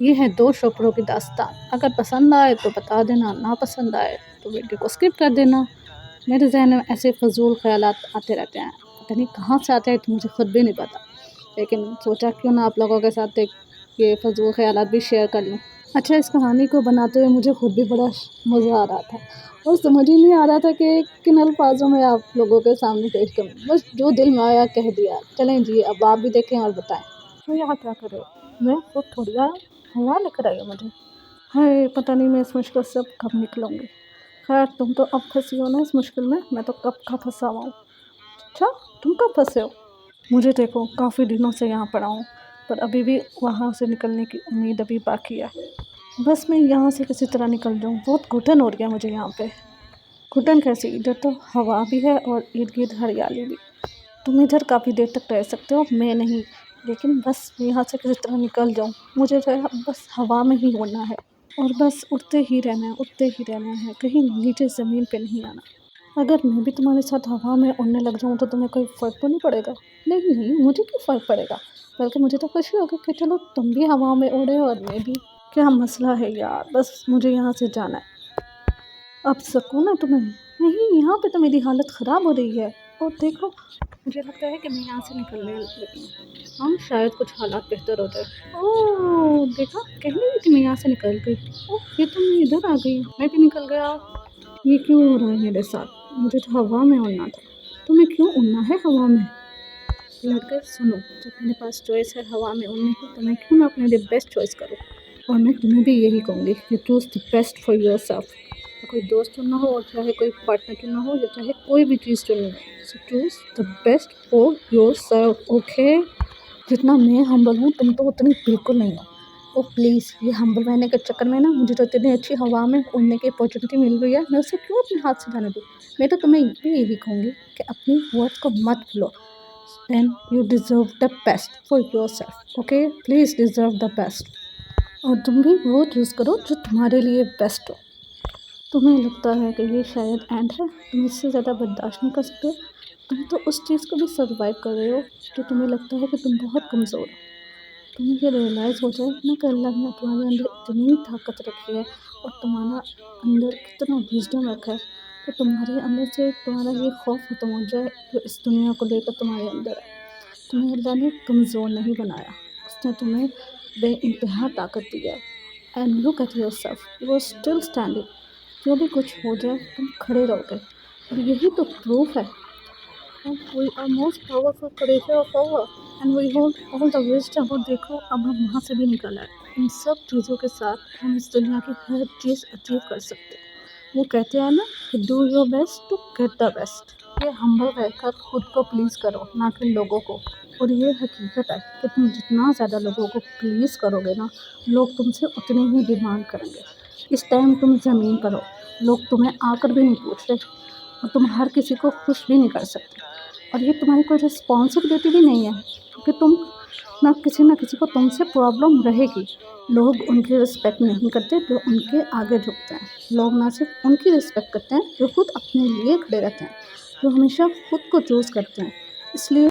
ये है दो शोपरों की दास्तान। अगर पसंद आए तो बता देना, ना पसंद आए तो वीडियो को स्किप कर देना। मेरे ज़हन में ऐसे फ़ज़ूल ख़यालात आते रहते हैं, पता नहीं कहाँ से आते हैं तो मुझे ख़ुद भी नहीं पता। लेकिन सोचा क्यों ना आप लोगों के साथ एक ये फ़ज़ूल ख़यालात भी शेयर कर लूँ। अच्छा, इस कहानी को बनाते हुए मुझे ख़ुद भी बड़ा मज़ा आ रहा था और समझ ही नहीं आ रहा था कि किन अल्फ़ाज़ों में आप लोगों के सामने पेश करूँ। बस जो दिल में आया कह दिया। चलें जी, अब आप भी देखें और बताएँ। तो यहाँ क्या कर रहे हो? मैं खुद थोड़ी आया, हवा लेकर आई है मुझे। हाय, पता नहीं मैं इस मुश्किल से अब कब निकलूँगी। खैर, तुम तो अब फँसी हो ना इस मुश्किल में, मैं तो कब का फँसा हुआ हूँ। अच्छा, तुम कब फँसे हो? मुझे देखो, काफ़ी दिनों से यहाँ पड़ा हूँ, पर अभी भी वहाँ से निकलने की उम्मीद अभी बाकी है। बस मैं यहाँ से किसी तरह निकल जाऊँ, बहुत घुटन हो रही है मुझे यहाँ पे। घुटन कैसी? इधर तो हवा भी है और इर्द-गिर्द हरियाली भी। तुम इधर काफ़ी देर तक रह सकते हो, मैं नहीं। लेकिन बस यहाँ से किसी तरह निकल जाऊँ। मुझे जो है बस हवा में ही उड़ना है और बस उड़ते ही रहना है, उड़ते ही रहना है, कहीं नीचे ज़मीन पे नहीं आना। अगर मैं भी तुम्हारे साथ हवा में उड़ने लग जाऊँ तो तुम्हें कोई फ़र्क तो नहीं पड़ेगा? नहीं, नहीं, मुझे क्यों फ़र्क पड़ेगा? बल्कि मुझे तो खुशी होगी कि चलो तुम भी हवा में उड़े और मैं भी। क्या मसला है यार, बस मुझे यहाँ से जाना है। अब सकून है तुम्हें? नहीं, यहाँ पे तो मेरी हालत ख़राब हो रही है। और देखो, मुझे लगता है कि मैं यहाँ से निकलने लगी हूँ। हाँ, शायद कुछ हालात बेहतर हो जाए। ओह! देखा, कह नहीं रही थी मैं यहाँ से निकल गई। ओह! ये तो मैं इधर आ गई, मैं भी निकल गया। ये क्यों हो रहा है मेरे साथ? मुझे तो हवा में उड़ना था। तुम्हें क्यों उड़ना है हवा में? लड़के सुनो, जब मेरे पास चॉइस है हवा में उड़ने की तो मैं क्यों ना अपने लिए बेस्ट चॉइस करूँ। और मैं तुम्हें भी यही कहूँगी कि choose the best for yourself. कोई दोस्त चुनना हो और चाहे कोई पार्टनर चुनना हो या चाहे कोई भी चीज़ चुननी हो, सो choose the best for yourself, okay? जितना मैं हम्बल हूँ तुम तो उतनी बिल्कुल नहीं हो। ओह प्लीज़, ये हम्बल रहने के चक्कर में ना मुझे तो इतनी अच्छी हवा में उड़ने की अपॉर्चुनिटी मिल रही है, मैं उसे क्यों अपने हाथ से जाने दूँ। मैं तो तुम्हें भी यही कहूँगी कि अपनी वर्थ को मत भूलो। Then you deserve the best for yourself, okay? Please deserve the best. और तुम भी वो चूज़ करो जो तुम्हारे लिए बेस्ट हो। तुम्हें लगता है कि ये शायद एंड है, तुम इससे ज़्यादा बर्दाश्त नहीं कर सकते। तुम तो उस चीज़ को भी सर्वाइव कर रहे हो जो तुम्हें लगता है कि तुम बहुत कमज़ोर हो। तुम्हें ये रियलाइज़ हो जाए ना कि अल्लाह ने तुम्हारे अंदर इतनी ताकत रखी है और तुम्हारा अंदर कितना विज़डम रखा है, तो तुम्हारे अंदर से तुम्हारा ये खौफ ख़त्म हो जाए जो इस दुनिया को लेकर तुम्हारे अंदर है। तुम्हें अल्लाह ने कमज़ोर नहीं बनाया, उसने तुम्हें बेइंतहा ताकत दी है। And look at yourself, you are still standing. जो भी कुछ हो जाए तुम खड़े रहोगे और यही तो प्रूफ है। And we are most powerful creature of all and we hold all the wisdom। और देखो, अब हम वहाँ से भी निकल आए। इन सब चीज़ों के साथ हम इस दुनिया की हर चीज़ अचीव कर सकते हैं। वो कहते हैं ना कि do your best to get the best. ये हम्बल रहकर खुद को प्लीज़ करो, ना कि लोगों को। और ये हकीकत है कि तुम जितना ज़्यादा लोगों को प्लीज़ करोगे ना, लोग तुमसे उतनी ही डिमांड करेंगे। इस टाइम तुम ज़मीन पर हो, लोग तुम्हें आकर भी नहीं पूछ रहे और तुम हर किसी को खुश भी नहीं कर सकते। और ये तुम्हारी कोई रिस्पॉन्सिबिलिटी भी नहीं है, क्योंकि तुम ना किसी को तुमसे प्रॉब्लम रहेगी। लोग उनकी रिस्पेक्ट नहीं करते जो उनके आगे झुकते हैं। लोग ना सिर्फ उनकी रिस्पेक्ट करते हैं जो खुद अपने लिए खड़े रहते हैं, जो हमेशा खुद को चूज़ करते हैं। इसलिए